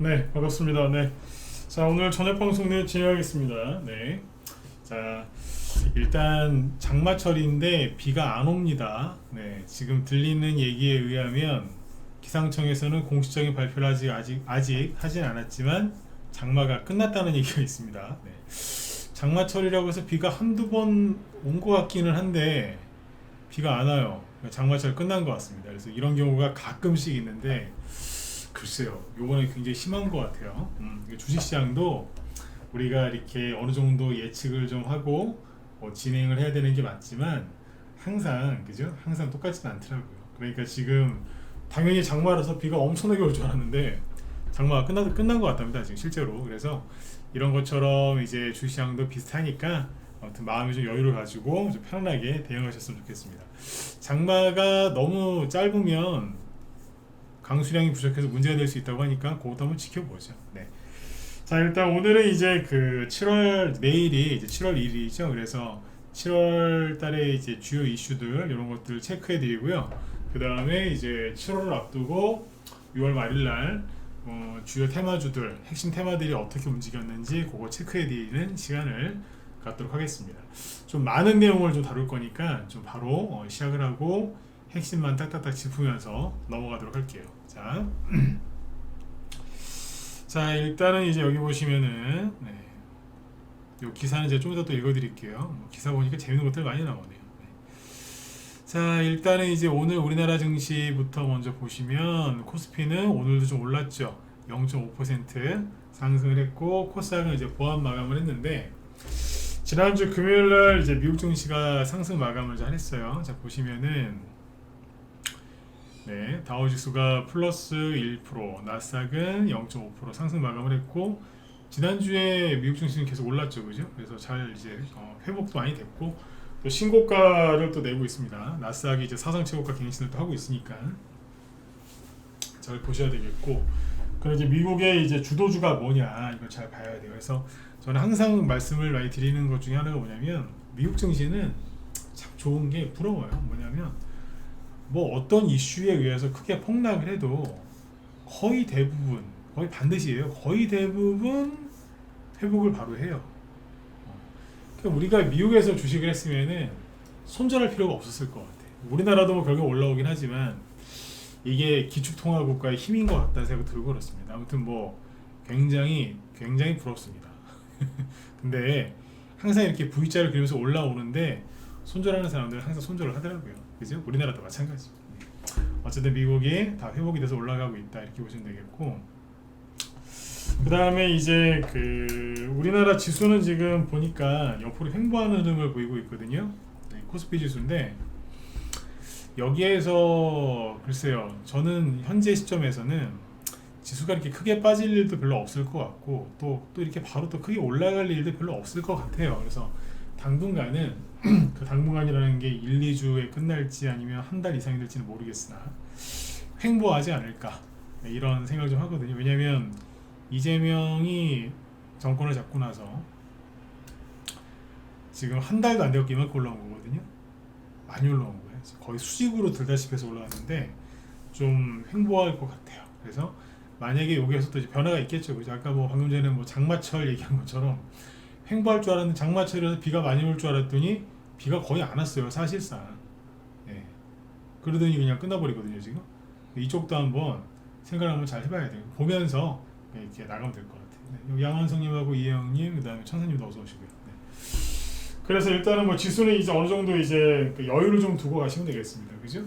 네, 반갑습니다. 네. 자, 오늘 저녁 방송 진행하겠습니다. 네. 자, 일단 장마철인데 비가 안 옵니다. 네. 지금 들리는 얘기에 의하면 기상청에서는 공식적인 발표를 아직 하진 않았지만 장마가 끝났다는 얘기가 있습니다. 네. 장마철이라고 해서 비가 한두 번 온 것 같기는 한데 비가 안 와요. 장마철 끝난 것 같습니다. 그래서 이런 경우가 가끔씩 있는데 글쎄요, 요번에 굉장히 심한 것 같아요. 주식시장도 우리가 이렇게 어느 정도 예측을 좀 하고 진행을 해야 되는 게 맞지만 항상 그죠? 항상 똑같지는 않더라고요. 그러니까 지금 당연히 장마라서 비가 엄청나게 올 줄 알았는데 장마가 끝난 것 같답니다. 지금 실제로. 그래서 이런 것처럼 이제 주식시장도 비슷하니까 아무튼 마음의 좀 여유를 가지고 좀 편안하게 대응하셨으면 좋겠습니다. 장마가 너무 짧으면 강수량이 부족해서 문제가 될 수 있다고 하니까 그것도 한번 지켜보죠. 네. 자, 일단 오늘은 이제 그 7월 내일이 이제 7월 1일이죠. 그래서 7월 달에 이제 주요 이슈들 이런 것들 체크해 드리고요. 그 다음에 이제 7월을 앞두고 6월 말일 날 주요 테마주들, 핵심 테마들이 어떻게 움직였는지 그거 체크해 드리는 시간을 갖도록 하겠습니다. 좀 많은 내용을 좀 다룰 거니까 좀 바로 시작을 하고 핵심만 딱딱딱 짚으면서 넘어가도록 할게요. 자, 자 일단은 이제 여기 보시면은 요 기사는 제가 좀 이따 또 읽어드릴게요. 기사 보니까 재밌는 것들 많이 나오네요. 자, 일단은 이제 오늘 우리나라 증시부터 먼저 보시면 코스피는 오늘도 좀 올랐죠. 0.5% 상승을 했고 코스닥은 이제 보합 마감을 했는데 지난주 금요일날 이제 미국 증시가 상승 마감을 잘 했어요. 자, 보시면은 다우지수가 플러스 1%, 나스닥은 0.5% 상승 마감을 했고 지난주에 미국 증시는 계속 올랐죠, 그죠? 그래서 잘 이제 회복도 많이 됐고 또 신고가를 또 내고 있습니다. 나스닥이 이제 사상 최고가 갱신을 또 하고 있으니까 잘 보셔야 되겠고, 그럼 이제 미국의 이제 주도주가 뭐냐 이걸 잘 봐야 돼요. 그래서 저는 항상 말씀을 많이 드리는 것 중에 하나가 뭐냐면 미국 증시는 참 좋은 게 부러워요. 뭐냐면 뭐 어떤 이슈에 의해서 크게 폭락을 해도 거의 대부분, 거의 반드시예요. 거의 대부분 회복을 바로 해요. 그러니까 우리가 미국에서 주식을 했으면은 손절할 필요가 없었을 것 같아요. 우리나라도 뭐 결국 올라오긴 하지만 이게 기축통화국가의 힘인 것 같다는 생각이 들고 그렇습니다. 아무튼 뭐 굉장히 부럽습니다. 근데 항상 이렇게 V자를 그리면서 올라오는데 손절하는 사람들은 항상 손절을 하더라고요. 그죠? 우리나라도 마찬가지. 어쨌든 미국이 다 회복이 돼서 올라가고 있다 이렇게 보시면 되겠고, 그 다음에 이제 그 우리나라 지수는 지금 보니까 옆으로 횡보하는 흐름을 보이고 있거든요. 코스피 지수인데 여기에서 글쎄요, 저는 현재 시점에서는 지수가 이렇게 크게 빠질 일도 별로 없을 것 같고 또 이렇게 바로 또 크게 올라갈 일도 별로 없을 것 같아요. 그래서 당분간은 그 당분간이라는 게 1, 2주에 끝날지 아니면 한 달 이상이 될지는 모르겠으나 횡보하지 않을까 이런 생각을 좀 하거든요. 왜냐면 이재명이 정권을 잡고 나서 지금 한 달도 안 되었기만 올라온 거거든요. 많이 올라온 거예요. 거의 수직으로 들다시피 해서 올라왔는데 좀 횡보할 것 같아요. 그래서 만약에 여기에서 또 이제 변화가 있겠죠. 그죠? 아까 뭐 방금 전에 뭐 장마철 얘기한 것처럼 횡보할 줄 알았는데 장마철에서 비가 많이 올 줄 알았더니 비가 거의 안 왔어요. 사실상. 그러더니 그냥 끝나버리거든요. 지금. 이쪽도 한번 생각을 한번 잘 해봐야 돼요. 보면서 이렇게 나가면 될 것 같아요. 양원성님하고 이혜영님, 그 다음에 천사님도 어서 오시고요. 그래서 일단은 뭐 지수는 이제 어느 정도 이제 그 여유를 좀 두고 가시면 되겠습니다. 그죠?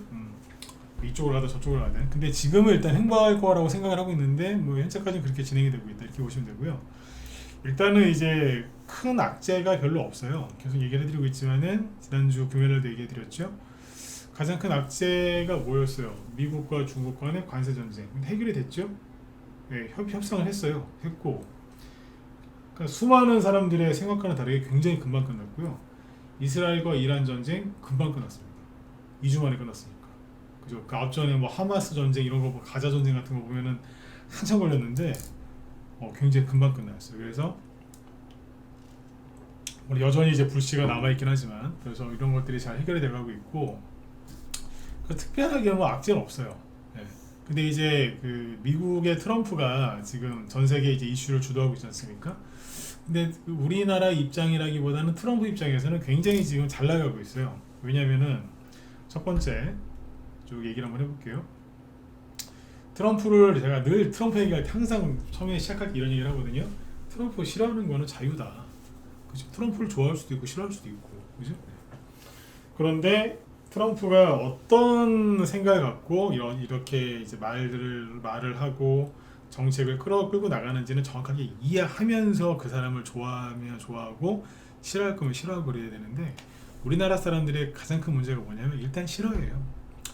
이쪽으로 가든 저쪽으로 가든. 근데 지금은 일단 횡보할 거라고 생각을 하고 있는데 뭐 현재까지는 그렇게 진행이 되고 있다 이렇게 보시면 되고요. 일단은 이제 큰 악재가 별로 없어요. 계속 얘기를 해드리고 있지만은 지난주 금요일에도 얘기해드렸죠. 가장 큰 악재가 뭐였어요? 미국과 중국 간의 관세 전쟁. 해결이 됐죠? 협상을 했고, 그러니까 수많은 사람들의 생각과는 다르게 굉장히 금방 끝났고요. 이스라엘과 이란 전쟁 금방 끝났습니다. 2주 만에 끝났으니까. 그죠? 그 앞전에 뭐 하마스 전쟁 이런 거, 뭐 가자 전쟁 같은 거 보면은 한참 걸렸는데 굉장히 금방 끝났어요. 그래서 여전히 이제 불씨가 남아있긴 하지만 그래서 이런 것들이 잘 해결이 돼가고 있고, 특별하게 뭐 악재는 없어요. 근데 이제 그 미국의 트럼프가 지금 전 세계 이제 이슈를 주도하고 있지 않습니까? 근데 그 우리나라 입장이라기보다는 트럼프 입장에서는 굉장히 지금 잘 나가고 있어요. 왜냐면은 첫 번째 쭉 얘기를 한번 해볼게요. 트럼프를 제가 늘 트럼프 얘기할 때 항상 처음에 시작할 때 이런 얘기를 하거든요. 트럼프 싫어하는 거는 자유다. 그죠? 트럼프를 좋아할 수도 있고 싫어할 수도 있고, 그죠? 그런데 트럼프가 어떤 생각을 갖고 이렇게 이제 말을 하고 정책을 끌고 나가는지는 정확하게 이해하면서 그 사람을 좋아하면 좋아하고 싫어할 거면 싫어하고 그래야 되는데, 우리나라 사람들의 가장 큰 문제가 뭐냐면 일단 싫어해요.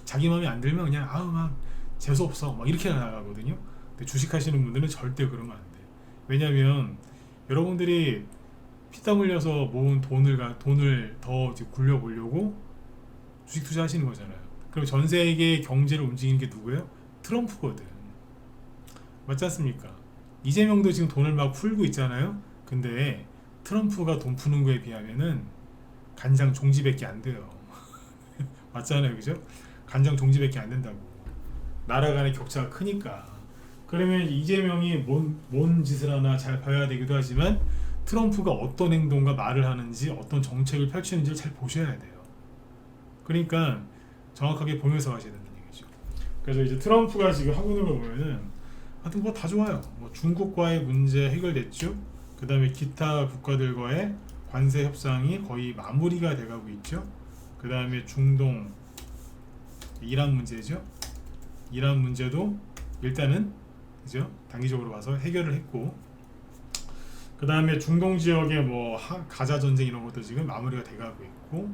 자기 마음에 안 들면 그냥 아우 막 재수 없어 막 이렇게 나가거든요. 근데 주식하시는 분들은 절대 그러면 안 돼. 왜냐면 여러분들이 피땀 흘려서 모은 돈을 더 이제 굴려보려고 주식 투자하시는 거잖아요. 그럼 전 세계 경제를 움직이는 게 누구예요? 트럼프거든. 맞지 않습니까? 이재명도 지금 돈을 막 풀고 있잖아요. 근데 트럼프가 돈 푸는 거에 비하면은 간장 종지밖에 안 돼요. 맞잖아요, 그죠? 간장 종지밖에 안 된다고. 나라 간의 격차가 크니까. 그러면 이재명이 뭔 짓을 하나 잘 봐야 되기도 하지만 트럼프가 어떤 행동과 말을 하는지 어떤 정책을 펼치는지를 잘 보셔야 돼요. 그러니까 정확하게 보면서 하셔야 된다는 얘기죠. 그래서 이제 트럼프가 지금 하고 있는 걸 보면은 하여튼 뭐 다 좋아요. 뭐 중국과의 문제 해결됐죠. 그 다음에 기타 국가들과의 관세 협상이 거의 마무리가 돼가고 있죠. 그 다음에 중동 이란 문제죠. 이란 문제도 일단은 그죠? 단기적으로 봐서 해결을 했고, 그 다음에 중동 지역의 뭐 가자 전쟁 이런 것도 지금 마무리가 돼가고 있고,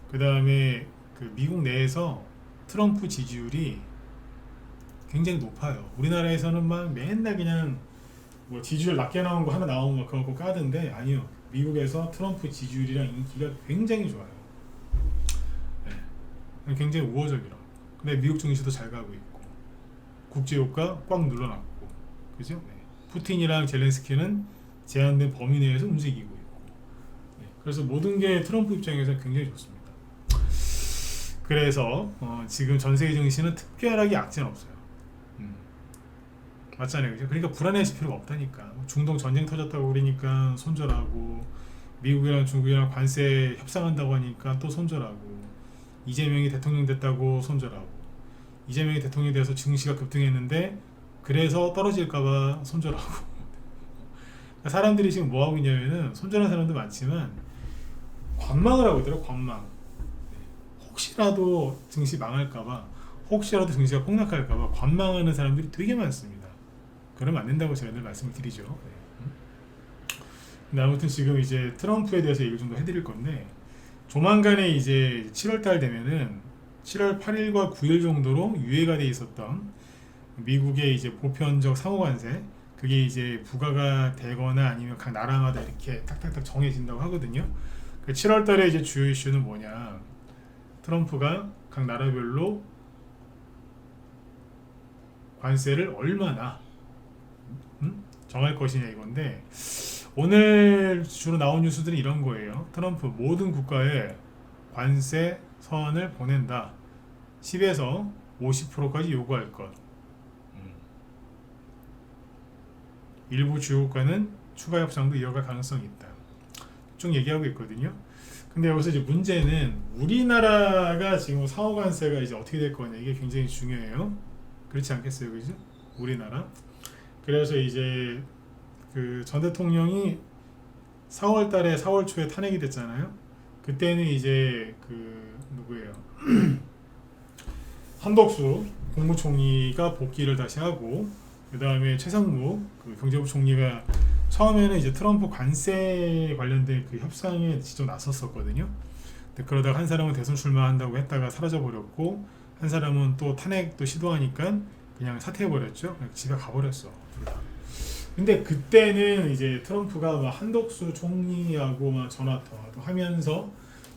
그 다음에 그 미국 내에서 트럼프 지지율이 굉장히 높아요. 우리나라에서는 막 맨날 그냥 뭐 지지율 낮게 나온 거 하나 나오면 막 그거 갖고 까던데, 아니요. 미국에서 트럼프 지지율이랑 인기가 굉장히 좋아요. 네. 굉장히 우호적이라. 근데 미국 증시도 잘 가고 있고, 국제유가 꽉 눌러놨고, 그죠? 네. 푸틴이랑 젤렌스키는 제한된 범위 내에서 움직이고 있고, 네. 그래서 모든 게 트럼프 입장에서 굉장히 좋습니다. 그래서 지금 전 세계 증시는 특별하게 악재는 없어요. 맞잖아요, 그죠? 그러니까 불안해하실 필요가 없다니까. 중동 전쟁 터졌다고 그러니까 손절하고, 미국이랑 중국이랑 관세 협상한다고 하니까 또 손절하고, 이재명이 대통령 됐다고 손절하고, 이재명이 대통령이 돼서 증시가 급등했는데 그래서 떨어질까봐 손절하고. 사람들이 지금 뭐 하고 있냐면은, 손절한 사람도 많지만 관망을 하고 있더라고. 관망. 혹시라도 증시 망할까봐, 혹시라도 증시가 폭락할까봐 관망하는 사람들이 되게 많습니다. 그러면 안 된다고 제가 늘 말씀을 드리죠. 네. 근데 아무튼 지금 이제 트럼프에 대해서 얘기를 좀 더 해드릴 건데, 조만간에 이제 7월달 되면은 7월 8일과 9일 정도로 유예가 돼 있었던 미국의 이제 보편적 상호관세, 그게 이제 부과가 되거나 아니면 각 나라마다 이렇게 딱딱딱 정해진다고 하거든요. 7월달에 이제 주요 이슈는 뭐냐? 트럼프가 각 나라별로 관세를 얼마나 정할 것이냐 이건데, 오늘 주로 나온 뉴스들은 이런 거예요. 트럼프 모든 국가에 관세 선을 보낸다. 10에서 50%까지 요구할 것. 일부 주요 국가는 추가 협상도 이어갈 가능성이 있다. 쭉 얘기하고 있거든요. 근데 여기서 이제 문제는 우리나라가 지금 상호관세가 이제 어떻게 될 거냐, 이게 굉장히 중요해요. 그렇지 않겠어요, 그죠? 우리나라. 그래서 이제 그 전 대통령이 4월 초에 탄핵이 됐잖아요. 그때는 이제 그 누구예요? 한덕수 국무총리가 복귀를 다시 하고, 그 다음에 최상무 그 경제부 총리가 처음에는 이제 트럼프 관세 관련된 그 협상에 직접 나섰었거든요. 근데 그러다가 한 사람은 대선 출마한다고 했다가 사라져 버렸고, 한 사람은 또 탄핵 또 시도하니까 그냥 사퇴해 버렸죠. 그냥 집에 가버렸어. 근데 그때는 이제 트럼프가 막 한덕수 총리하고 막 전화 통화도 하면서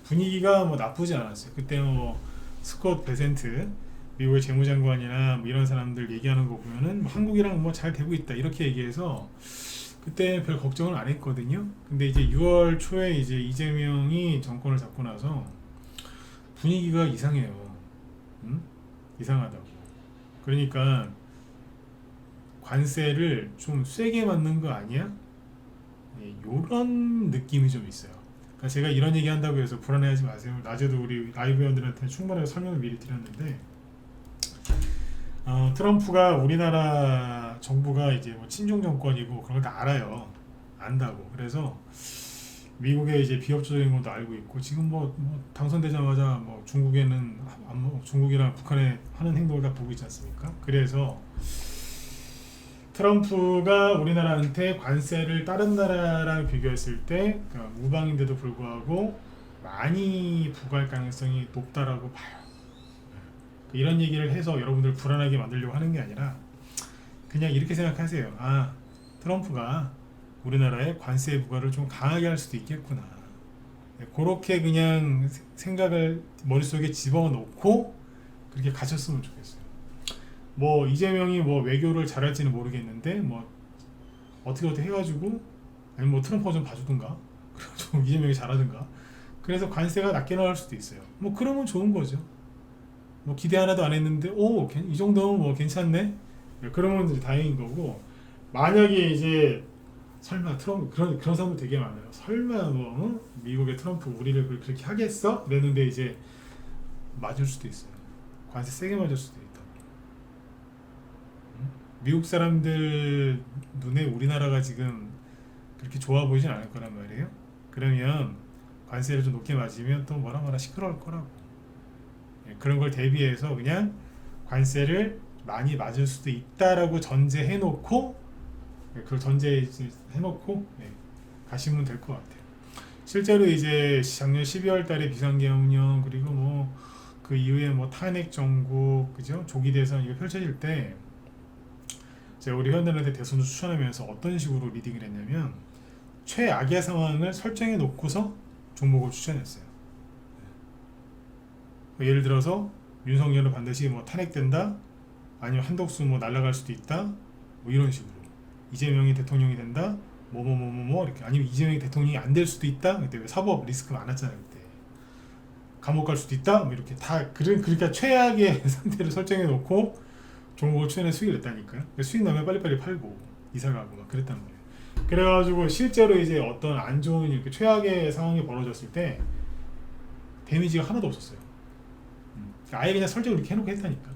분위기가 뭐 나쁘지 않았어요. 그때 뭐 스콧 베센트 미국의 재무장관이나 뭐 이런 사람들 얘기하는 거 보면은 뭐 한국이랑 뭐 잘 되고 있다 이렇게 얘기해서 그때 별 걱정을 안 했거든요. 근데 이제 6월 초에 이제 이재명이 정권을 잡고 나서 분위기가 이상해요. 이상하다고. 그러니까 관세를 좀 세게 맞는 거 아니야? 이런 느낌이 좀 있어요. 그러니까 제가 이런 얘기 한다고 해서 불안해하지 마세요. 낮에도 우리 라이브 회원들한테 충분하게 설명을 미리 드렸는데, 트럼프가 우리나라 정부가 이제 뭐 친중 정권이고 그런 걸 다 알아요. 안다고. 그래서 미국의 이제 비협조적인 것도 알고 있고, 지금 뭐 당선되자마자 뭐 중국이랑 북한에 하는 행동을 다 보고 있지 않습니까? 그래서 트럼프가 우리나라한테 관세를 다른 나라랑 비교했을 때 그러니까 우방인데도 불구하고 많이 부과할 가능성이 높다라고 봐요. 이런 얘기를 해서 여러분들 불안하게 만들려고 하는 게 아니라 그냥 이렇게 생각하세요. 트럼프가 우리나라에 관세 부과를 좀 강하게 할 수도 있겠구나. 그렇게 그냥 생각을 머릿속에 집어넣고 그렇게 가셨으면 좋겠어요. 뭐 이재명이 뭐 외교를 잘할지는 모르겠는데 뭐 어떻게 해가지고 아니 뭐 트럼프가 좀 봐주든가 그래가지고 이재명이 잘하든가 그래서 관세가 낮게 나올 수도 있어요. 뭐 그러면 좋은 거죠. 뭐 기대 하나도 안 했는데 이 정도면 뭐 괜찮네. 그러면 이제 다행인 거고, 만약에 이제 설마 트럼프 그런 사람들 되게 많아요. 설마 뭐 미국의 트럼프 우리를 그렇게 하겠어? 그랬는데 이제 맞을 수도 있어요. 관세 세게 맞을 수도 있다. 미국 사람들 눈에 우리나라가 지금 그렇게 좋아 보이진 않을 거란 말이에요. 그러면 관세를 좀 높게 맞으면 또 뭐라 시끄러울 거라고. 그런 걸 대비해서 그냥 관세를 많이 맞을 수도 있다라고 전제해놓고 그걸 전제해놓고 가시면 될 것 같아요. 실제로 이제 작년 12월 달에 비상계엄령 그리고 뭐 그 이후에 뭐 탄핵 정국 그죠? 조기 대선 이거 펼쳐질 때 제가 우리 회원들한테 대선을 추천하면서 어떤 식으로 리딩을 했냐면 최악의 상황을 설정해 놓고서 종목을 추천했어요. 예를 들어서 윤석열은 반드시 뭐 탄핵된다, 아니면 한덕수 뭐 날아갈 수도 있다, 뭐 이런 식으로. 이재명이 대통령이 된다, 이렇게. 아니면 이재명이 대통령이 안 될 수도 있다. 그때 왜 사법 리스크 많았잖아요. 그때 감옥 갈 수도 있다. 뭐 이렇게 다 그러니까 최악의 상태를 설정해 놓고 종목을 추천해 수익을 냈다니까요. 수익 나면 빨리빨리 팔고 이사 가고 막 그랬단 말이에요. 그래가지고 실제로 이제 어떤 안 좋은 이렇게 최악의 상황이 벌어졌을 때 데미지가 하나도 없었어요. 아예 그냥 설정을 이렇게 해놓고 했다니까.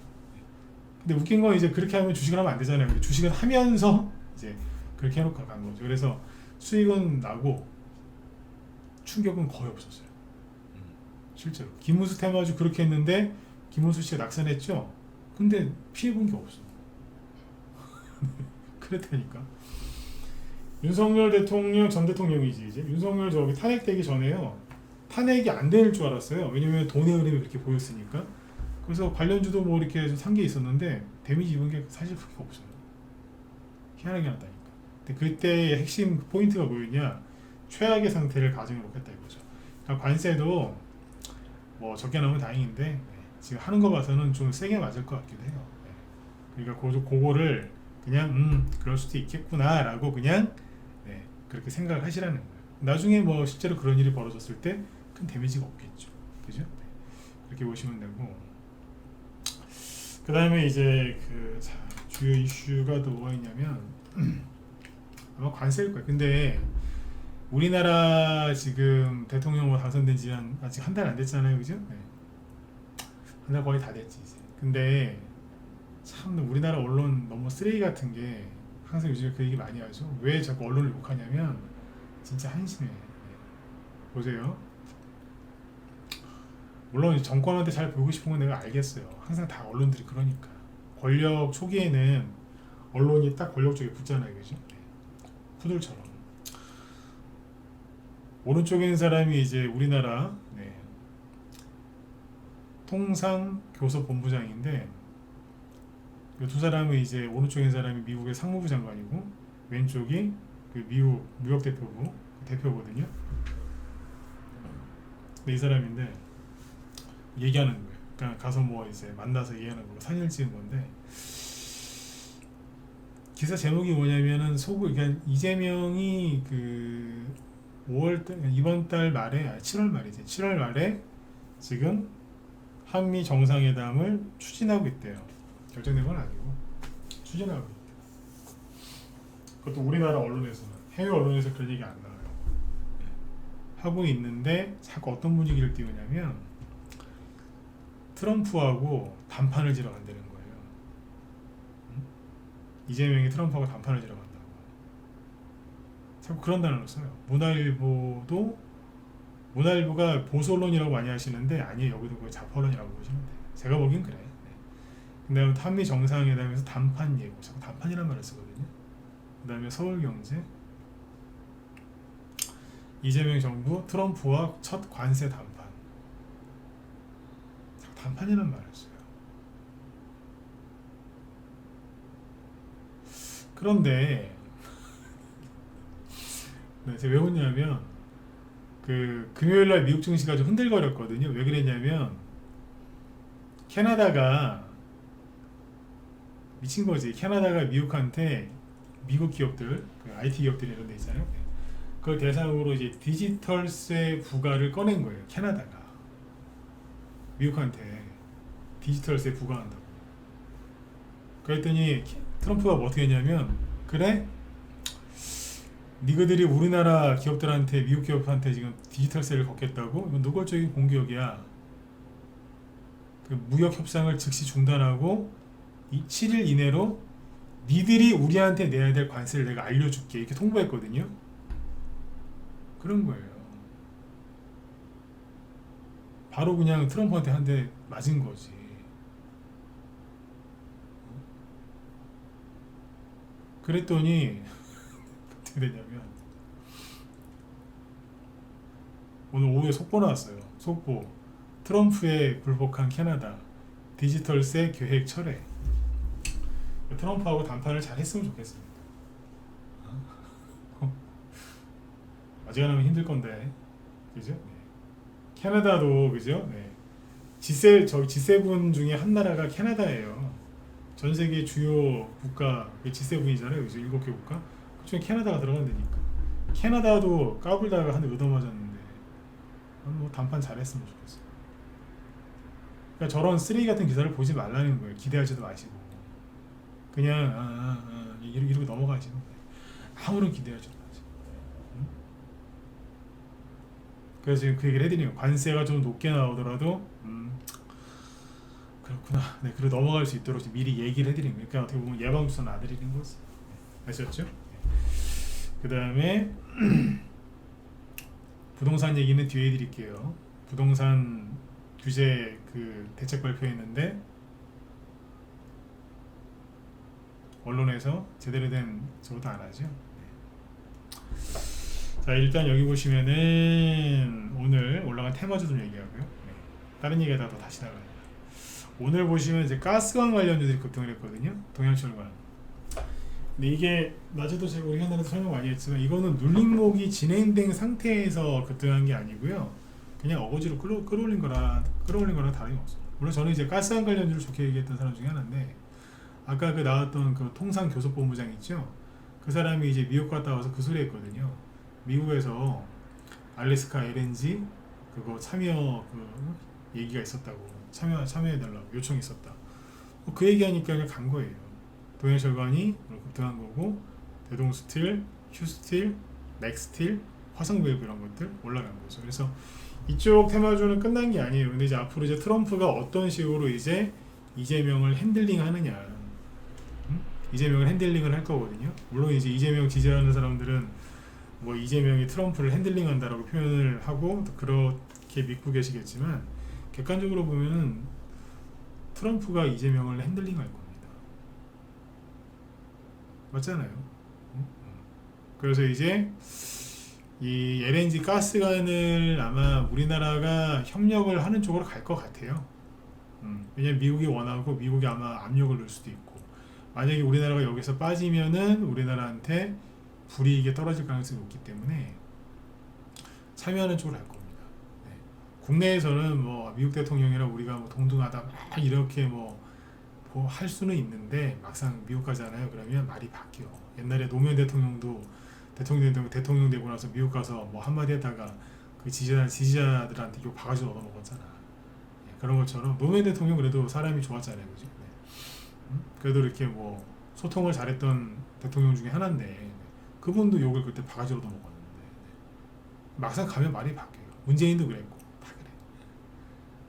근데 웃긴 건 이제 그렇게 하면 주식을 하면 안 되잖아요. 근데 주식은 하면서 이제 그렇게 해놓고 간 거죠. 그래서 수익은 나고 충격은 거의 없었어요. 실제로 김문수 테마주 그렇게 했는데 김문수 씨가 낙선했죠. 근데 피해 본 게 없어. 그랬다니까. 윤석열 대통령 전 대통령이지 이제 윤석열 저기 탄핵되기 전에요. 탄핵이 안 될 줄 알았어요. 왜냐면 돈의 흐름이 그렇게 보였으니까. 그래서 관련주도 뭐 이렇게 산 게 있었는데 데미지 입은 게 사실 그렇게 없어요. 희한하게 났다니까. 근데 그때의 핵심 포인트가 뭐였냐? 최악의 상태를 가정해 놓겠다 이거죠. 그러니까 관세도 뭐 적게 나오면 다행인데 지금 하는 거 봐서는 좀 세게 맞을 것 같기도 해요. 그러니까 그거를 그냥 그럴 수도 있겠구나라고 그냥 그렇게 생각을 하시라는 거예요. 나중에 뭐 실제로 그런 일이 벌어졌을 때 큰 데미지가 없겠죠. 그죠? 그렇게 보시면 되고, 그 다음에 이제 주요 이슈가 또 뭐가 있냐면 아마 관세일 거예요. 근데 우리나라 지금 대통령 당선된 지 아직 한 달 안 됐잖아요. 그죠? 한 달 거의 다 됐지 이제. 근데 참 우리나라 언론 너무 쓰레기 같은 게 항상 요즘에 그 얘기 많이 하죠. 왜 자꾸 언론을 욕하냐면 진짜 한심해. 보세요. 물론 정권한테 잘 보이고 싶은 건 내가 알겠어요. 항상 다 언론들이 그러니까. 권력 초기에는 언론이 딱 권력 쪽에 붙잖아요. 그죠? 푸들처럼. 오른쪽에 있는 사람이 이제 우리나라 통상교섭본부장인데 이 두 사람은 이제 오른쪽에 있는 사람이 미국의 상무부 장관이고 왼쪽이 그 미국 대표부 대표거든요. 이 사람인데 얘기하는 거예요. 그러니까 가서 뭐 이제 만나서 얘기하는 거 사진을 찍은 건데 기사 제목이 뭐냐면은 그러니까 이재명이 그 5월달 이번 달 말에 7월 말이지 7월 말에 지금 한미 정상회담을 추진하고 있대요. 결정된 건 아니고 추진하고 있다. 그것도 우리나라 언론에서는, 해외 언론에서 그런 얘기 안 나와요. 하고 있는데 자꾸 어떤 분위기를 띄우냐면 트럼프하고 단판을 지러 간다는 거예요. 이재명이 트럼프하고 단판을 지러 간다고. 자꾸 그런 단어를 써요. 문화일보가 보수 언론이라고 많이 하시는데 아니에요. 여기도 거의 좌파 언론이라고 보시면 돼요. 제가 보긴 그래. 그 다음에 한미 정상회담에서 단판 예고, 자꾸 단판이란 말을 쓰거든요. 그 다음에 서울경제, 이재명 정부 트럼프와 첫 관세 단판, 자꾸 단판이란 말을 써요. 그런데 네, 제가 왜 웃냐면 그 금요일날 미국 증시가 좀 흔들거렸거든요. 왜 그랬냐면 캐나다가 미친 거지. 캐나다가 미국한테, 미국 기업들, 그 IT 기업들 이런 데 있잖아요. 그걸 대상으로 이제 디지털세 부과를 꺼낸 거예요. 캐나다가 미국한테 디지털세 부과한다고. 그랬더니 트럼프가 뭐 어떻게 했냐면, 그래? 니그들이 우리나라 기업들한테, 미국 기업한테 지금 디지털세를 걷겠다고? 이건 노골적인 공격이야. 그 무역 협상을 즉시 중단하고 7일 이내로 니들이 우리한테 내야 될 관세를 내가 알려줄게, 이렇게 통보했거든요. 그런 거예요. 바로 그냥 트럼프한테 한 대 맞은 거지. 그랬더니 어떻게 되냐면 오늘 오후에 속보 나왔어요. 속보. 트럼프에 굴복한 캐나다 디지털세 계획 철회. 트럼프하고 단판을 잘 했으면 좋겠습니다. 아직은 힘들 건데, 그죠? 네. 캐나다도, 그죠? 네. G7 중에 한 나라가 캐나다예요. 전 세계 주요 국가 G7이잖아요. 그죠? 7개 국가. 그 중에 캐나다가 들어간다니까. 캐나다도 까불다가 한 대 얻어맞았는데, 뭐 단판 잘했으면 좋겠어요. 그러니까 저런 쓰레기 같은 기사를 보지 말라는 거예요. 기대하지도 마시고. 그냥 이러고 넘어가시는 거예요. 아무런 기대하지도 마시고. 그래서 지금 그 얘기를 해드리는 거예요. 관세가 좀 높게 나오더라도 그렇구나. 네, 그래 넘어갈 수 있도록 미리 얘기를 해드리는 거예요. 그러니까 어떻게 보면 예방주사 놔드리는 거지. 아셨죠? 그 다음에 부동산 얘기는 뒤에 해드릴게요. 부동산 규제 그 대책 발표했는데 언론에서 제대로 된 저것도 안 하죠. 자, 일단 여기 보시면은 오늘 올라간 테마주 좀 얘기하고요. 다른 얘기하다가 또 다시 나가요. 오늘 보시면 이제 가스관 관련주들이 급등을 했거든요. 동양철관. 근데 이게 낮에도 제가 우리 현안에서 설명 많이 했지만 이거는 눌림목이 진행된 상태에서 급등한 게 아니고요. 그냥 어거지로 끌어올린 거랑 다름이 없어요. 물론 저는 이제 가스관 관련주를 좋게 얘기했던 사람 중에 하나인데, 아까 그 나왔던 그 통상교섭본부장 있죠? 그 사람이 이제 미국 갔다 와서 그 소리 했거든요. 미국에서 알래스카 LNG 그거 참여 그 얘기가 있었다고, 참여해달라고 요청이 있었다. 그 얘기하니까 그냥 간 거예요. 동양철관이 급등한 거고, 대동스틸, 휴스틸, 맥스틸, 화성밸브 이런 것들 올라간 거죠. 그래서 이쪽 테마주는 끝난 게 아니에요. 근데 이제 앞으로 이제 트럼프가 어떤 식으로 이제 이재명을 핸들링 하느냐, 이재명을 핸들링을 할 거거든요. 물론 이제 이재명 지지하는 사람들은 뭐 이재명이 트럼프를 핸들링한다라고 표현을 하고 그렇게 믿고 계시겠지만, 객관적으로 보면은 트럼프가 이재명을 핸들링할 겁니다. 맞잖아요. 그래서 이제 이 LNG 가스관을 아마 우리나라가 협력을 하는 쪽으로 갈 것 같아요. 왜냐면 미국이 원하고 미국이 아마 압력을 넣을 수도 있고, 만약에 우리나라가 여기서 빠지면은 우리나라한테 불이익이 떨어질 가능성이 높기 때문에 참여하는 쪽으로 갈 겁니다. 네. 국내에서는 뭐 미국 대통령이랑 우리가 뭐 동등하다 막 이렇게 뭐 할 수는 있는데, 막상 미국 가잖아요. 그러면 말이 바뀌어. 옛날에 노무현 대통령도 대통령 되고 나서 미국 가서 뭐 한마디 했다가 그 지지자들한테 욕 바가지 얻어먹었잖아. 네. 그런 것처럼 노무현 대통령 그래도 사람이 좋았잖아요. 그죠? 네. 그래도 이렇게 뭐 소통을 잘했던 대통령 중에 하나인데 그분도 욕을 그때 바가지로도 먹었는데 막상 가면 말이 바뀌어요. 문재인도 그랬고 다 그래.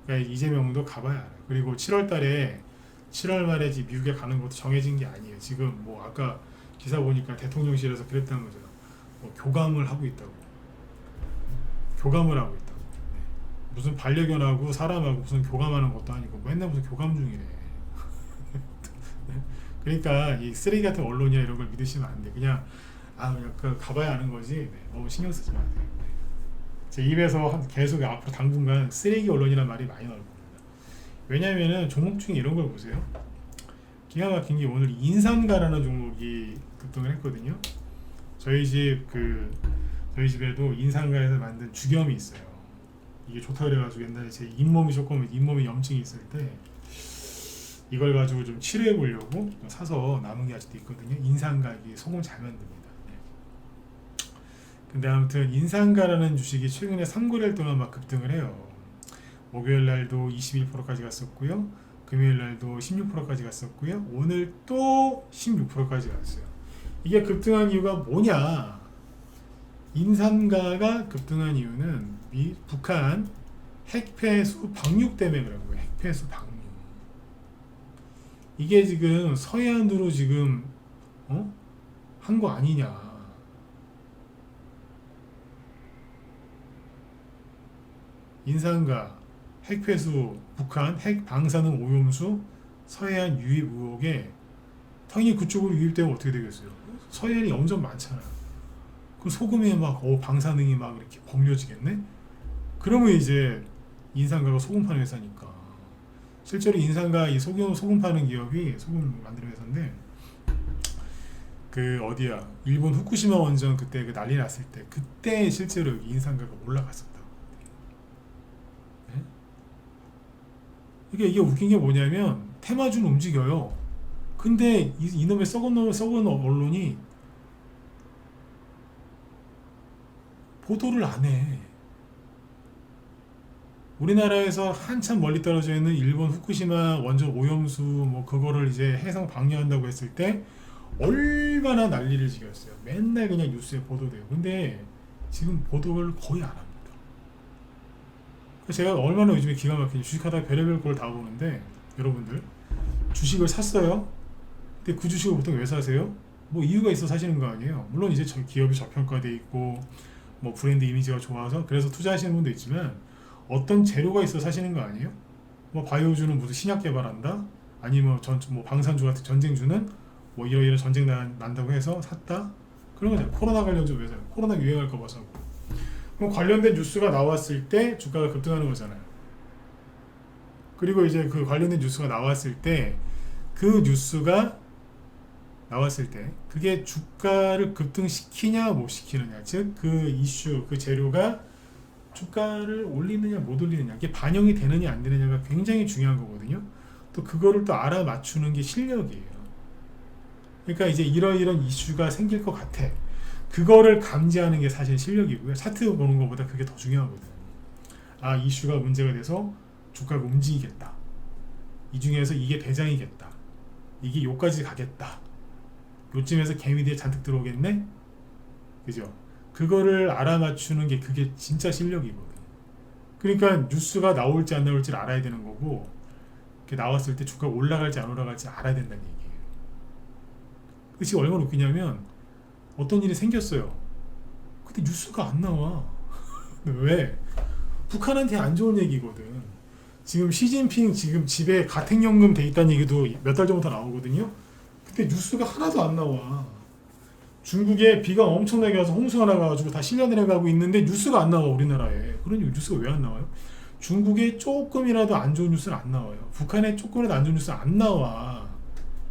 그러니까 이재명도 가봐야 알아요. 그리고 7월 말에 미국에 가는 것도 정해진 게 아니에요. 지금 뭐 아까 기사 보니까 대통령실에서 그랬다는 거죠. 뭐 교감을 하고 있다고. 네. 무슨 반려견하고 사람하고 무슨 교감하는 것도 아니고 맨날 무슨 교감 중이래. 네. 그러니까 이 쓰레기 같은 언론이나 이런 걸 믿으시면 안 돼. 그냥 그냥 가봐야 아는 거지. 네. 너무 신경 쓰지 마세요. 네. 제 입에서 계속 앞으로 당분간 쓰레기 언론이라는 말이 많이 나올 겁니다. 왜냐면은 종목 중에 이런 걸 보세요. 기가 막힌 게 오늘 인삼가라는 종목이 급등을 했거든요. 저희 집에도 인삼가에서 만든 죽염이 있어요. 이게 좋다 그래가지고 옛날에 제 잇몸에 염증이 있을 때 이걸 가지고 좀 치료해 보려고 사서 남은 게 아직도 있거든요. 인삼가 이게 소금 잘 만듭니다. 네. 근데 아무튼 인삼가라는 주식이 최근에 3거래일 동안 막 급등을 해요. 목요일 날도 21%까지 갔었고요. 금요일 날도 16%까지 갔었고요. 오늘 또 16%까지 갔어요. 이게 급등한 이유가 뭐냐? 인삼가가 급등한 이유는 북한 핵폐수 방류 때문에 그런 거예요. 핵폐수 방류. 이게 지금 서해안으로 지금 한 거 아니냐? 인삼가 핵폐수, 북한 핵 방사능 오염수 서해안 유입 의혹에 당연히 그쪽으로 유입되면 어떻게 되겠어요? 서해안이 엄청 많잖아요. 그럼 소금에 막 방사능이 막 이렇게 범려지겠네? 그러면 이제 인삼가가 소금 파는 회사니까. 실제로 인삼가 이 소금 파는 기업이 소금 만드는 회사인데 일본 후쿠시마 원전 그때 그 난리 났을 때 그때 실제로 여기 인삼가가 올라갔었다. 이게 웃긴 게 뭐냐면 테마주는 움직여요. 근데 이놈의 썩은 언론이 보도를 안 해. 우리나라에서 한참 멀리 떨어져 있는 일본 후쿠시마 원전 오염수 뭐 그거를 이제 해상 방류한다고 했을 때 얼마나 난리를 지겼어요. 맨날 그냥 뉴스에 보도돼요. 근데 지금 보도를 거의 안 합니다. 제가 얼마나 요즘에 기가 막히게 주식하다가 별의별 걸 다 보는데 여러분들 주식을 샀어요. 근데 그 주식을 보통 왜 사세요? 뭐 이유가 있어 사시는 거 아니에요. 물론 이제 기업이 저평가돼 있고 뭐 브랜드 이미지가 좋아서 그래서 투자하시는 분도 있지만 어떤 재료가 있어 사시는 거 아니에요? 뭐 바이오주는 무슨 신약 개발한다? 아니면 뭐 방산주 같은 전쟁주는 뭐 이런 전쟁 난다고 해서 샀다? 그런 거잖아요. 코로나 관련주 왜 사요? 코로나 유행할까 봐 사고. 그럼 관련된 뉴스가 나왔을 때 주가가 급등하는 거잖아요. 그리고 이제 그 관련된 뉴스가 나왔을 때 그 뉴스가 나왔을 때 그게 주가를 급등시키냐 못 시키느냐, 즉 그 이슈 그 재료가 주가를 올리느냐 못 올리느냐, 이게 반영이 되느냐 안 되느냐가 굉장히 중요한 거거든요. 또 그거를 또 알아맞추는 게 실력이에요. 그러니까 이제 이런 이슈가 생길 것 같아. 그거를 감지하는 게 사실 실력이고요. 차트 보는 것보다 그게 더 중요하거든요. 이슈가 문제가 돼서 주가가 움직이겠다. 이 중에서 이게 대장이겠다. 이게 요까지 가겠다. 요쯤에서 개미들이 잔뜩 들어오겠네? 그죠? 그거를 알아맞추는 게 그게 진짜 실력이거든. 그러니까 뉴스가 나올지 안 나올지를 알아야 되는 거고, 나왔을 때 주가가 올라갈지 안 올라갈지 알아야 된다는 얘기예요. 그게 얼마나 웃기냐면 어떤 일이 생겼어요. 근데 뉴스가 안 나와. 왜? 북한한테 안 좋은 얘기거든. 지금 시진핑 지금 집에 가택연금 돼 있다는 얘기도 몇 달 전부터 나오거든요. 근데 뉴스가 하나도 안 나와. 중국에 비가 엄청나게 와서 홍수가 나가지고 다 실려내려가고 있는데 뉴스가 안 나와. 우리나라에. 그러니 뉴스가 왜 안 나와요? 중국에 조금이라도 안 좋은 뉴스는 안 나와요. 북한에 조금이라도 안 좋은 뉴스는 안 나와.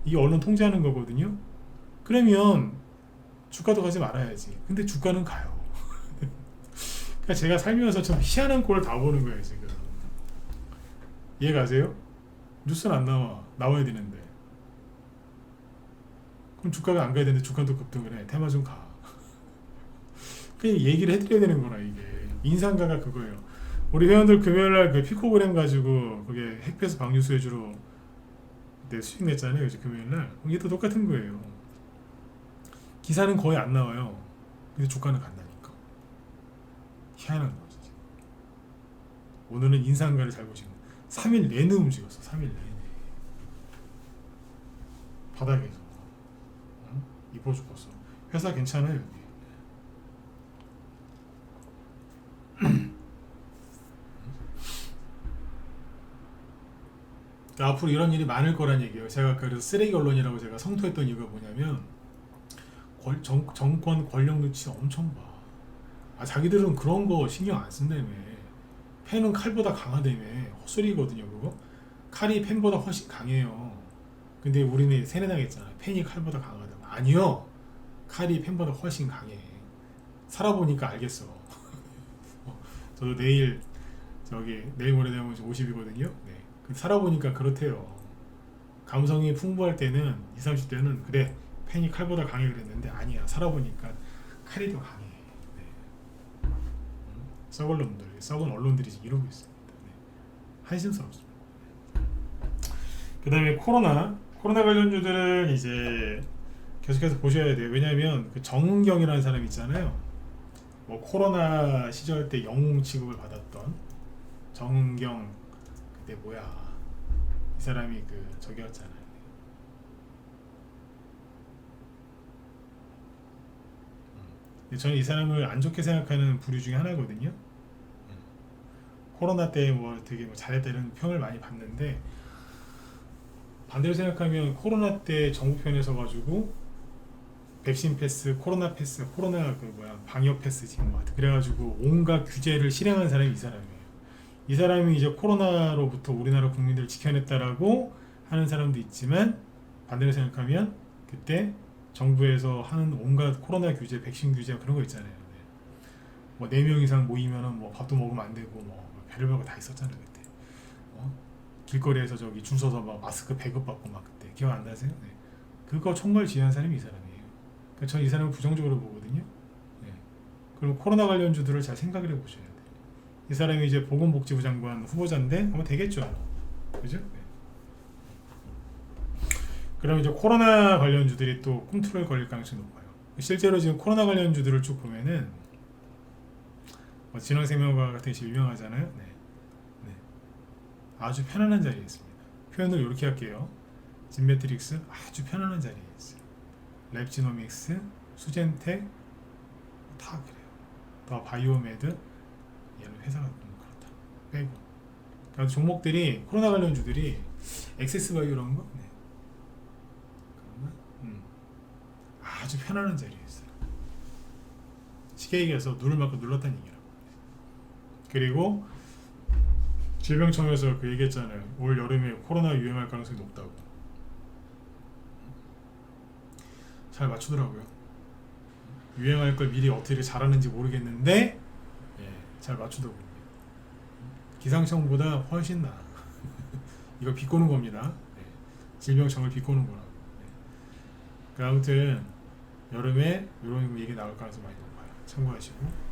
이게 언론 통제하는 거거든요. 그러면 주가도 가지 말아야지. 근데 주가는 가요. 그러니까 제가 살면서 참 희한한 꼴을 다 보는 거예요 지금. 이해가세요? 뉴스는 안 나와. 나와야 되는데. 그럼 주가가 안 가야 되는데 주가도 급등을 해. 테마 좀 가. 그냥 얘기를 해드려야 되는 거라 이게. 인상가가 그거예요. 우리 회원들 금요일날 그 피코그램 가지고 그게 핵폐수 방류 수혜주로 네, 수익 냈잖아요. 이제 금요일날. 이게 또 똑같은 거예요. 기사는 거의 안 나와요. 근데 주가는 간다니까. 희한한 거죠. 오늘은 인상가를 잘 보시고 3일 내내 움직였어. 3일 내내 바닥에서 이뻐 죽었어. 회사 괜찮아요 여기. 앞으로 이런 일이 많을 거란 얘기예요. 제가 아까 그래서 쓰레기 언론이라고 제가 성토했던 이유가 뭐냐면 정권 권력 눈치 엄청 봐. 자기들은 그런 거 신경 안 쓴다며. 펜은 칼보다 강하다며. 헛소리거든요 그거. 칼이 펜보다 훨씬 강해요. 근데 우리는 세뇌당했잖아. 펜이 칼보다 강하다. 아니요. 칼이 펜보다 훨씬 강해. 살아보니까 알겠어. 저도 내일 모레 되면 50이거든요. 네. 살아보니까 그렇대요. 감성이 풍부할 때는 20, 30대는 그래 펜이 칼보다 강해 그랬는데 아니야. 살아보니까 칼이 더 강해. 네. 썩을 놈들, 썩은 언론들이 이러고 있습니다. 네. 한심스럽습니다. 그 다음에 코로나 관련주들은 이제 계속해서 보셔야 돼요. 왜냐하면 그 정은경이라는 사람 있잖아요. 뭐 코로나 시절 때 영웅 취급을 받았던 정은경. 그때 뭐야 이 사람이 저기였잖아요. 저는 이 사람을 안 좋게 생각하는 부류 중에 하나거든요. 코로나 때 뭐 되게 잘했다 이런 평을 많이 받는데 반대로 생각하면 코로나 때 정부 편에 서가지고 백신 패스, 코로나 패스, 방역 패스 지금 그래가지고 온갖 규제를 실행한 사람이 이 사람이에요. 이 사람이 이제 코로나로부터 우리나라 국민들을 지켜냈다라고 하는 사람도 있지만 반대로 생각하면 그때 정부에서 하는 온갖 코로나 규제, 백신 규제 그런 거 있잖아요. 뭐 4명 이상 모이면은 뭐 밥도 먹으면 안 되고 뭐 별의별 거 다 있었잖아요 그때. 길거리에서 줄 서서 막 마스크 배급받고 막 그때 기억 안 나세요? 네. 그거 총괄 지휘한 사람이 이 사람이에요. 그러니까 저는 이 사람을 부정적으로 보거든요. 네. 그럼 코로나 관련주들을 잘 생각을 해보셔야 돼요. 이 사람이 이제 보건복지부 장관 후보자인데 아마 되겠죠. 그죠? 네. 그럼 이제 코로나 관련주들이 또 꿈틀을 걸릴 가능성이 높아요. 실제로 지금 코로나 관련주들을 쭉 보면은 진흥생명과학 같은 것이 유명하잖아요. 네. 네. 아주 편안한 자리에 있습니다. 표현을 이렇게 할게요. 진메트릭스 아주 편안한 자리에 있어요. 랩지노믹스, 수젠텍 다 그래요. 더 바이오메드 얘는 회사가 좀 그렇다. 빼고. 그러니까 종목들이 코로나 관련주들이 엑세스바이오라는 거. 네. 아주 편안한 자리에 있어요. 쉽게 얘기해서 눈을 맞고 눌렀다는 얘기라고. 그리고 질병청에서 얘기했잖아요. 올 여름에 코로나 유행할 가능성이 높다고. 잘 맞추더라고요. 유행할 걸 미리 어떻게 잘하는지 모르겠는데 잘 맞추더군요. 기상청보다 훨씬 나아. 이거 비꼬는 겁니다. 질병청을 비꼬는 거라고. 아무튼 여름에 이런 얘기 나올 가능성이 많이 높아요. 참고하시고.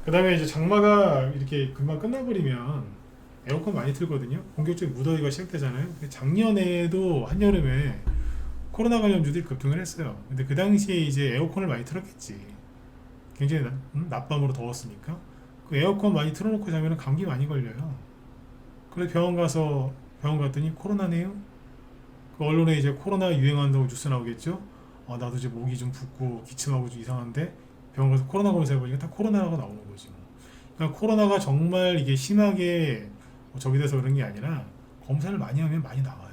그 다음에 이제 장마가 이렇게 금방 끝나버리면 에어컨 많이 틀거든요. 본격적인 무더위가 시작되잖아요. 작년에도 한여름에 코로나 관련주들이 급등을 했어요. 근데 그 당시에 이제 에어컨을 많이 틀었겠지. 굉장히 낮밤으로 더웠으니까. 그 에어컨 많이 틀어놓고 자면 감기 많이 걸려요. 그래서 병원 갔더니 코로나네요. 그 언론에 이제 코로나 유행한다고 뉴스 나오겠죠. 나도 이제 목이 좀 붓고 기침하고 좀 이상한데 병원 가서 코로나 검사해보니까 다 코로나가 나오는 거지. 그러니까 코로나가 정말 이게 심하게 저기 돼서 그런 게 아니라 검사를 많이 하면 많이 나와요.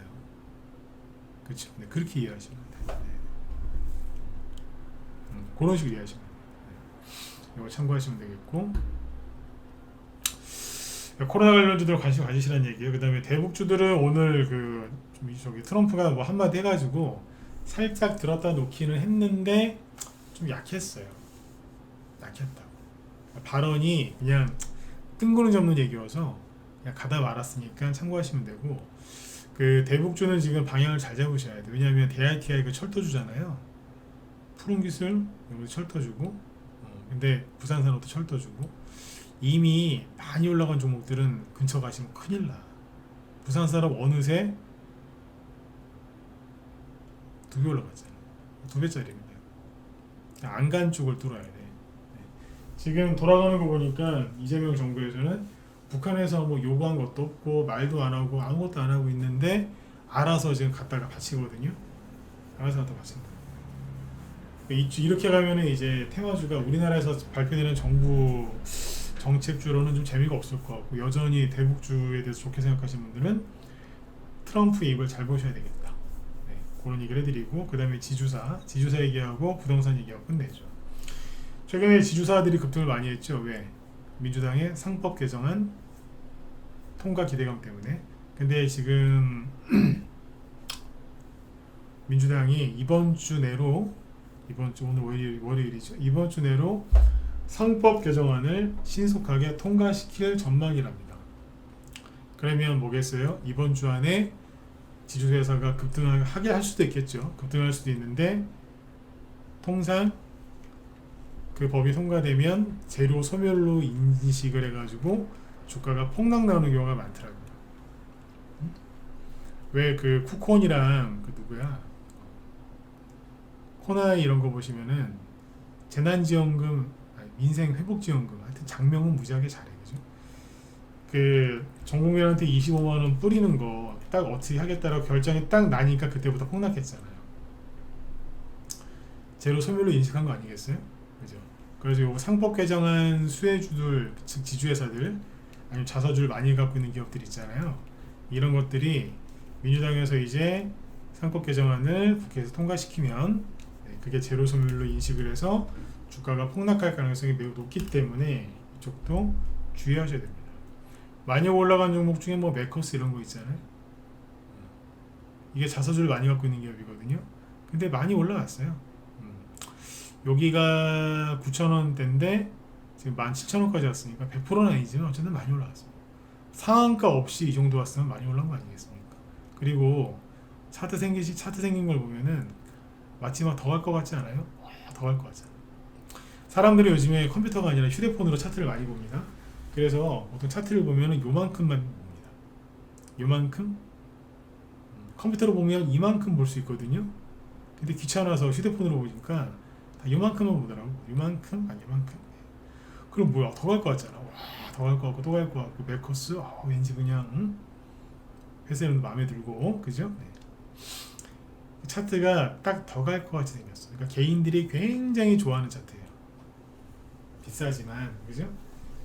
그렇죠. 네, 그렇게 이해하시면 돼요. 네. 그런 식으로 이해하시면 돼요. 네. 이거 참고하시면 되겠고. 코로나 관련주들 관심 가지시라는 얘기예요. 그 다음에 대북주들은 오늘 트럼프가 뭐 한마디 해가지고 살짝 들었다 놓기는 했는데 좀 약했어요. 약했다고. 발언이 그냥 뜬구름 없는 얘기여서 그냥 가다 말았으니까 참고하시면 되고. 그 대북주는 지금 방향을 잘 잡으셔야 돼요. 왜냐하면 DITI 철도주잖아요. 푸른기술 여기 철도주고, 근데 부산산업도 철도주고. 이미 많이 올라간 종목들은 근처 가시면 큰일 나. 부산산업 어느새 2배 올라갔잖아요. 2배짜리입니다. 안간 쪽을 뚫어야 돼. 네. 지금 돌아가는 거 보니까 이재명 정부에서는 북한에서 뭐 요구한 것도 없고 말도 안 하고 아무것도 안 하고 있는데 알아서 지금 갖다가 바치거든요. 알아서 갖다 바친다. 이렇게 가면은 이제 테마주가 우리나라에서 발표되는 정부 정책주로는 좀 재미가 없을 것 같고, 여전히 대북주에 대해서 좋게 생각하시는 분들은 트럼프 입을 잘 보셔야 되겠다. 네, 그런 얘기를 해드리고, 그 다음에 지주사 얘기하고 부동산 얘기하고 끝내죠. 최근에 지주사들이 급등을 많이 했죠. 왜? 민주당의 상법 개정안 통과 기대감 때문에. 근데 지금 민주당이 이번 주 내로, 오늘 월요일이죠. 이번 주 내로 상법 개정안을 신속하게 통과시킬 전망이랍니다. 그러면 뭐겠어요? 이번 주 안에 지주회사가 급등하게 할 수도 있겠죠. 급등할 수도 있는데, 통상 그 법이 통과되면 재료 소멸로 인식을 해가지고 주가가 폭락 나오는 경우가 많더라고요. 왜 그 쿠폰이랑 그 누구야? 코나이 이런 거 보시면은 재난지원금, 민생회복지원금, 하여튼 장명은 무지하게 잘해, 그죠? 그 전국민한테 25만 원 뿌리는 거 딱 어떻게 하겠다라고 결정이 딱 나니까 그때부터 폭락했잖아요. 제로 소멸로 인식한 거 아니겠어요? 그죠? 그래서 요 상법 개정안 수혜주들, 즉 지주회사들, 아니면 자사주를 많이 갖고 있는 기업들 있잖아요. 이런 것들이 민주당에서 이제 상법 개정안을 국회에서 통과시키면, 그게 제로 소멸로 인식을 해서 주가가 폭락할 가능성이 매우 높기 때문에 이쪽도 주의하셔야 됩니다. 많이 올라간 종목 중에 뭐 메커스 이런 거 있잖아요. 이게 자사주를 많이 갖고 있는 기업이거든요. 근데 많이 올라갔어요. 여기가 9,000원대인데 지금 17,000원까지 왔으니까 100%는 아니지만 어쨌든 많이 올라갔어요. 상한가 없이 이 정도 왔으면 많이 올라간 거 아니겠습니까? 그리고 차트 생긴 걸 보면은 마치 막 더 갈 것 같지 않아요? 더 갈 것 같잖아요. 사람들이 요즘에 컴퓨터가 아니라 휴대폰으로 차트를 많이 봅니다. 그래서 보통 차트를 보면은 요만큼만 봅니다. 요만큼? 컴퓨터로 보면 이만큼 볼 수 있거든요. 근데 귀찮아서 휴대폰으로 보니까 다 요만큼만 보더라고. 요만큼? 아니 요만큼. 그럼 뭐야, 더 갈 것 같잖아. 와, 더 갈 것 같고 또 갈 것 같고. 메커스 왠지 그냥 회사는 마음에 들고, 그죠? 네. 차트가 딱 더 갈 것 같이 생겼어. 그러니까 개인들이 굉장히 좋아하는 차트예요. 비싸지만, 그죠?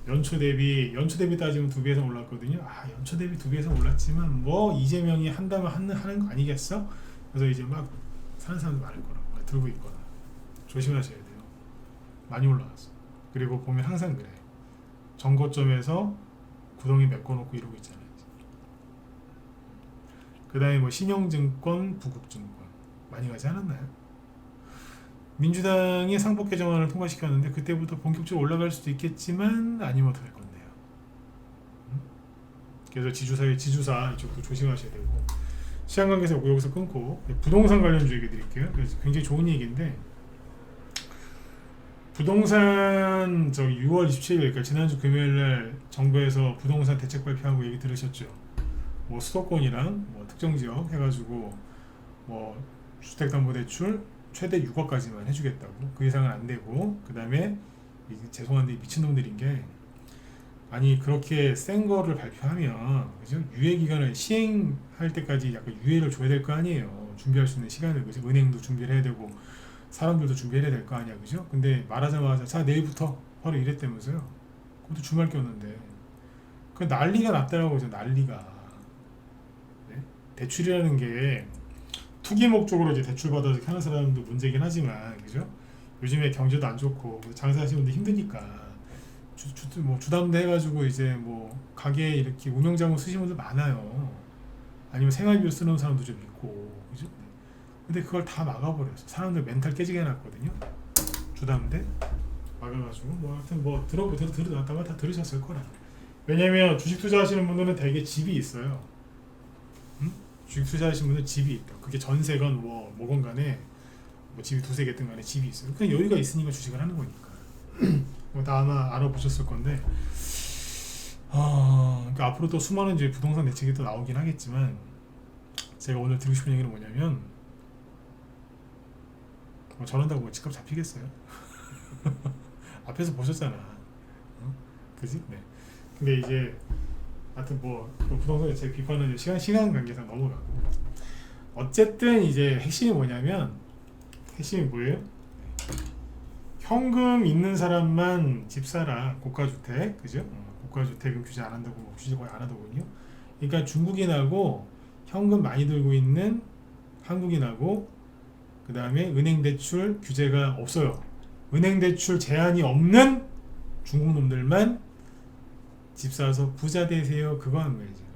연초 대비 따지면 2배 이상 올랐거든요. 연초 대비 2배 이상 올랐지만 뭐 이재명이 한다면 하는 거 아니겠어? 그래서 이제 막 사는 사람도 많을 거라고, 들고 있거나. 조심하셔야 돼요. 많이 올라갔어. 그리고 보면 항상 그래. 정거점에서 구덩이 메꿔놓고 이러고 있잖아요. 그 다음에 뭐 신영증권, 부국증권 많이 가지 않았나요? 민주당이 상법 개정안을 통과시켰는데 그때부터 본격적으로 올라갈 수도 있겠지만 아니면 어떻게 될 건데요. 그래서 지주사 이쪽도 조심하셔야 되고, 시장 관계에서 여기서 끊고 부동산 관련주 얘기 드릴게요. 그래서 굉장히 좋은 얘기인데, 부동산 6월 27일, 그러니까 지난주 금요일날 정부에서 부동산 대책 발표한 거 얘기 들으셨죠? 뭐 수도권이랑 뭐 특정 지역 해가지고 뭐 주택담보대출 최대 6억까지만 해주겠다고, 그 이상은 안 되고, 그 다음에 죄송한데 미친놈들인 게, 아니 그렇게 센 거를 발표하면, 그죠? 유예 기간을 시행할 때까지 약간 유예를 줘야 될 거 아니에요. 준비할 수 있는 시간을, 그죠? 은행도 준비를 해야 되고 사람들도 준비해야 될 거 아니야, 그죠? 근데 말하자마자 자 내일부터 바로 이랬다면서요. 그것도 주말 꼈는데 그 난리가 났더라고요. 난리가. 네? 대출이라는 게 투기 목적으로 이제 대출 받아서 하는 사람도 문제긴 하지만, 그죠? 요즘에 경제도 안 좋고 장사하시는 분들 힘드니까 뭐 주담대 해가지고 이제 뭐 가게 이렇게 운영자금 쓰시는 분들 많아요. 아니면 생활비로 쓰는 사람도 좀 있고, 그죠? 근데 그걸 다 막아버렸어. 사람들 멘탈 깨지게 해놨거든요. 주담대 막아가지고 뭐 하여튼 뭐 들어놨다가 다 들으셨을 거라. 왜냐면 주식 투자하시는 분들은 대개 집이 있어요. 주식 투자하시는 분들은 집이 있다. 그게 전세건 뭐건 간에 뭐 집이 2-3개 든 간에 집이 있어요. 그냥 여유가 있으니까 주식을 하는 거니까. 다 아마 알아보셨을 건데, 그러니까 앞으로 또 수많은 이제 부동산 대책이 또 나오긴 하겠지만, 제가 오늘 드리고 싶은 얘기는 뭐냐면, 저런다고 뭐 집값 잡히겠어요? 앞에서 보셨잖아. 그지? 네. 근데 이제 하여튼 뭐 부동산에 제 비판은 시간 관계상 넘어가고, 어쨌든 이제 핵심이 뭐냐면, 핵심이 뭐예요? 현금 있는 사람만 집 사라. 고가주택, 그죠? 고가주택은 규제 안 한다고, 뭐 규제 거의 안 하더군요. 그러니까 중국인하고 현금 많이 들고 있는 한국인하고, 그 다음에 은행 대출 규제가 없어요. 은행 대출 제한이 없는 중국 놈들만 집 사서 부자 되세요. 그거 하는 거예요 지금.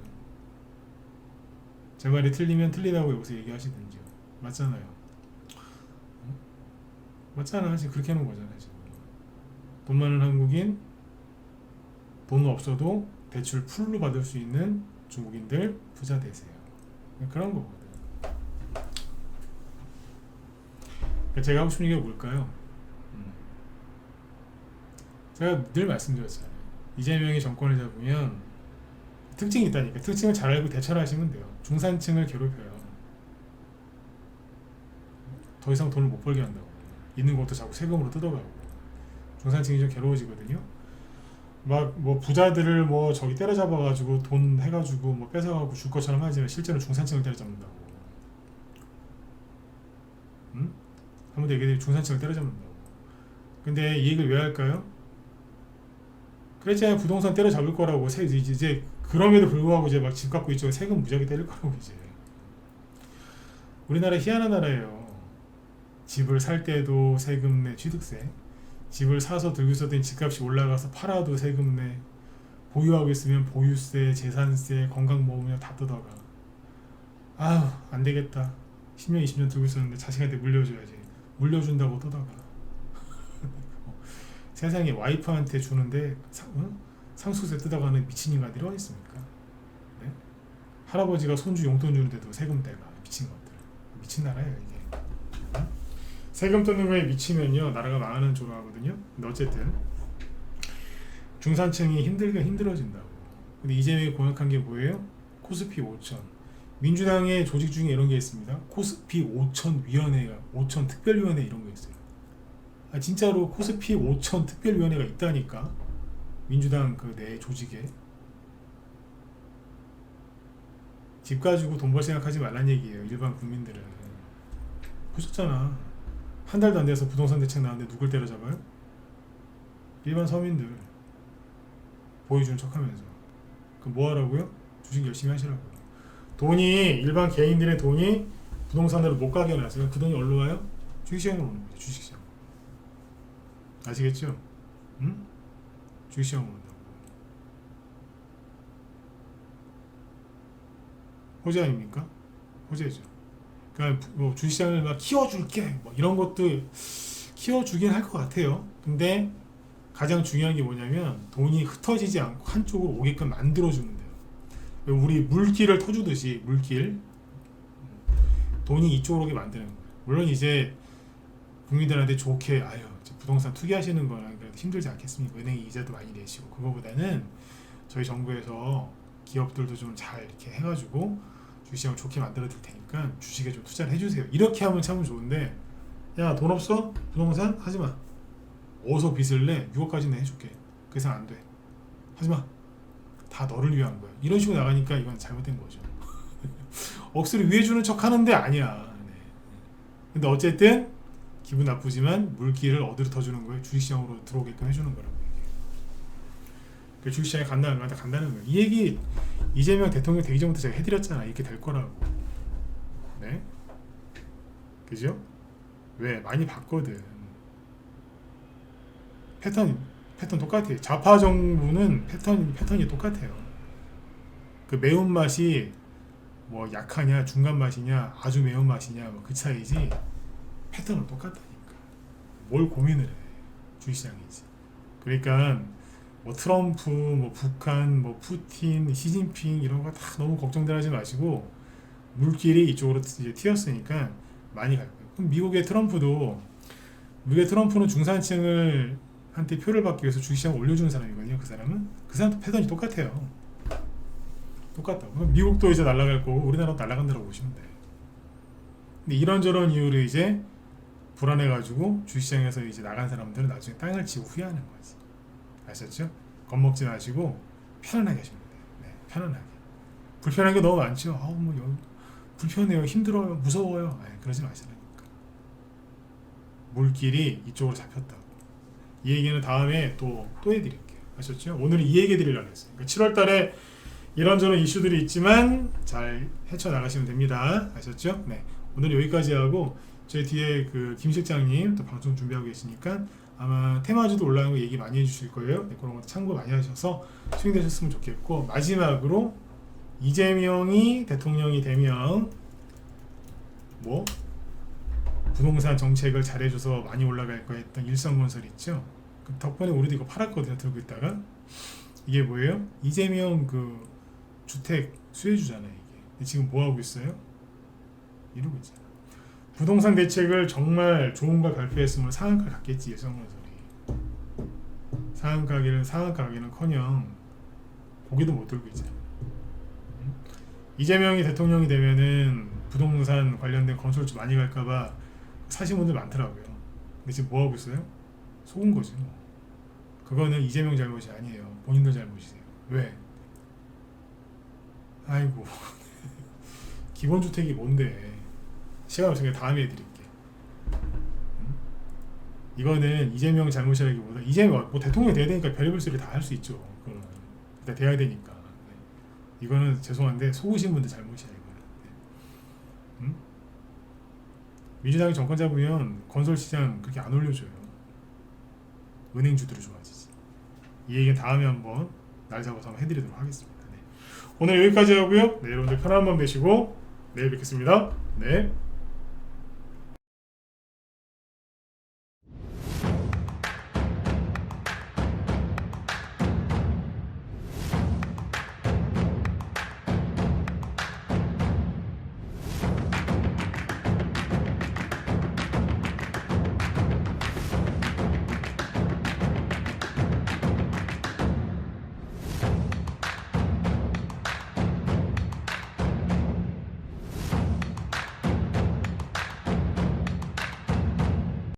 제 말이 틀리면 틀리다고 여기서 얘기하시든지요. 맞잖아요. 맞잖아. 지금 그렇게 하는 거잖아요 지금. 돈 많은 한국인, 돈 없어도 대출 풀로 받을 수 있는 중국인들 부자 되세요. 그런 거거든. 제가 하고 싶은 얘기가 뭘까요? 제가 늘 말씀드렸잖아요. 이재명이 정권을 잡으면 특징이 있다니까. 특징을 잘 알고 대처를 하시면 돼요. 중산층을 괴롭혀요. 더 이상 돈을 못 벌게 한다고. 있는 것도 자꾸 세금으로 뜯어가고. 중산층이 좀 괴로워지거든요. 막 뭐 부자들을 뭐 저기 때려잡아가지고 돈 해가지고 뭐 뺏어가고 줄 것처럼 하지만 실제로 중산층을 때려잡는다고. 응? 한번 얘기해. 중산층을 때려잡는다고. 근데 이 얘기를 왜 할까요? 그랬잖아요. 부동산 때려잡을 거라고. 이제 그럼에도 불구하고 이제 막 집 갖고 있죠. 세금 무지하게 때릴 거라고. 이제 우리나라 희한한 나라예요. 집을 살 때도 세금 내, 취득세. 집을 사서 들고 있었더니 집값이 올라가서 팔아도 세금 내. 보유하고 있으면 보유세, 재산세, 건강보험료 다 뜯어가. 아휴, 안 되겠다. 10년, 20년 들고 있었는데 자식한테 물려줘야지. 물려준다고 뜯어가. 세상에 와이프한테 주는데 상속세 뜯어가는 미친 인간들이 어디 있습니까? 네? 할아버지가 손주 용돈 주는데도 세금 떼가. 미친 것들. 미친 나라예요 이게. 세금 뜯는 거에 미치면요 나라가 망하는 조로하거든요. 근데 어쨌든 중산층이 힘들어진다고. 근데 이재명이 공약한 게 뭐예요? 코스피 5천. 민주당의 조직 중에 이런 게 있습니다. 코스피 5천 위원회가 5천 특별위원회 이런 거 있어요. 아, 진짜로 코스피 5천 특별위원회가 있다니까. 민주당 그 내 조직에. 집 가지고 돈 벌 생각하지 말란 얘기예요. 일반 국민들은. 보셨잖아. 한 달도 안 돼서 부동산 대책 나왔는데 누굴 때려잡아요? 일반 서민들. 보여주는 척하면서. 그럼 뭐 하라고요? 주식 열심히 하시라고요. 돈이, 일반 개인들의 돈이 부동산으로 못 가게 해놨어요. 그 돈이 어디로 와요? 주식시장으로 오는 거죠. 주식시장. 아시겠죠? 응? 주식시장으로 온다고. 호재 아닙니까? 호재죠. 그러니까 뭐 주식시장을 막 키워줄게 뭐 이런 것도 키워주긴 할 것 같아요. 근데 가장 중요한 게 뭐냐면 돈이 흩어지지 않고 한쪽으로 오게끔 만들어주는 데요. 우리 물길을 터주듯이 물길 돈이 이쪽으로 오게 만드는 거예요. 물론 이제 국민들한테 좋게 아유 부동산 투기하시는 거는 그래도 힘들지 않겠습니까? 은행이 이자도 많이 내시고. 그거보다는 저희 정부에서 기업들도 좀 잘 이렇게 해가지고 주식시장을 좋게 만들어 줄 테니까 주식에 좀 투자를 해주세요. 이렇게 하면 참 좋은데, 야 돈 없어? 부동산? 하지마. 어디서 빚을 내? 6억까지 내 해줄게. 그 이상 안 돼. 하지마. 다 너를 위한 거야. 이런 식으로 나가니까 이건 잘못된 거죠. 억수로 위해주는 척 하는데 아니야. 네. 근데 어쨌든 기분 나쁘지만 물기를 어디로 터주는 거예요? 주식시장으로 들어오게끔 해주는 거라고. 그 주식시장에 간다는 건 다 간다는 거예요. 이 얘기 이재명 대통령 되기 전부터 제가 해드렸잖아. 이렇게 될 거라고. 네? 그죠? 왜? 많이 봤거든. 패턴 똑같아요. 좌파 정부는 패턴이 똑같아요. 그 매운맛이 뭐 약하냐, 중간 맛이냐, 아주 매운맛이냐, 뭐 그 차이지 패턴은 똑같다니까. 뭘 고민을 해. 주식시장이지. 그러니까 뭐 트럼프, 뭐 북한, 뭐 푸틴, 시진핑 이런 거 다 너무 걱정들 하지 마시고 물길이 이쪽으로 이제 튀었으니까 많이 갈 거예요. 그럼 미국의 트럼프는 중산층을 한테 표를 받기 위해서 주식시장을 올려주는 사람이거든요. 그 사람도 패턴이 똑같아요. 똑같다고. 그럼 미국도 이제 날아갈 거고 우리나라도 날아간다고 보시면 돼요. 근데 이런저런 이유로 이제 불안해가지고 주시장에서 이제 나간 사람들은 나중에 땅을 지고 후회하는 거지. 아셨죠? 겁먹지 마시고 편안하게 하시면 돼요. 네, 편안하게. 불편한 게 너무 많죠. 뭐 여기 불편해요, 힘들어요, 무서워요. 네, 그러지 마시라니까. 물길이 이쪽으로 잡혔다고. 이 얘기는 다음에 또 해드릴게요. 아셨죠? 오늘은 이 얘기 드리려고 했어요. 그러니까 7월달에 이런저런 이슈들이 있지만 잘 헤쳐나가시면 됩니다. 아셨죠? 네. 오늘 여기까지 하고 저희 뒤에 그 김 실장님 또 방송 준비하고 계시니까 아마 테마주도 올라오는 거 얘기 많이 해주실 거예요. 네, 그런 것도 참고 많이 하셔서 수익되셨으면 좋겠고, 마지막으로 이재명이 대통령이 되면 뭐 부동산 정책을 잘해줘서 많이 올라갈 거 했던 일성건설 있죠. 그 덕분에 우리도 이거 팔았거든요. 들고 있다가. 이게 뭐예요? 이재명 그 주택 수혜주잖아요. 이게. 근데 지금 뭐 하고 있어요? 이러고 있잖아. 부동산 대책을 정말 좋은 걸 발표했으면 상한가 갔겠지. 일성건설이. 상한가기는커녕 고기도 못 들고 있잖아. 이재명이 대통령이 되면은 부동산 관련된 건설주 많이 갈까봐 사신 분들 많더라고요. 근데 지금 뭐 하고 있어요? 속은 거지 뭐. 그거는 이재명 잘못이 아니에요. 본인들 잘못이세요. 왜? 아이고 기본주택이 뭔데. 시간 없으니까 다음에 해드릴게. 이거는 이재명 잘못이라기보다 이재명 뭐 대통령이 돼야 되니까 별의별 소리 다 할 수 있죠. 그거는 일단 돼야 되니까. 네. 이거는 죄송한데 속으신 분들 잘못이야 이거는. 네. 민주당이 정권 잡으면 건설 시장 그렇게 안 올려줘요. 은행주들이 좋아지지. 이 얘기는 다음에 한번 날 잡아서 한번 해드리도록 하겠습니다. 네. 오늘 여기까지 하고요. 네, 여러분들 편한 밤 되시고 내일 뵙겠습니다. 네.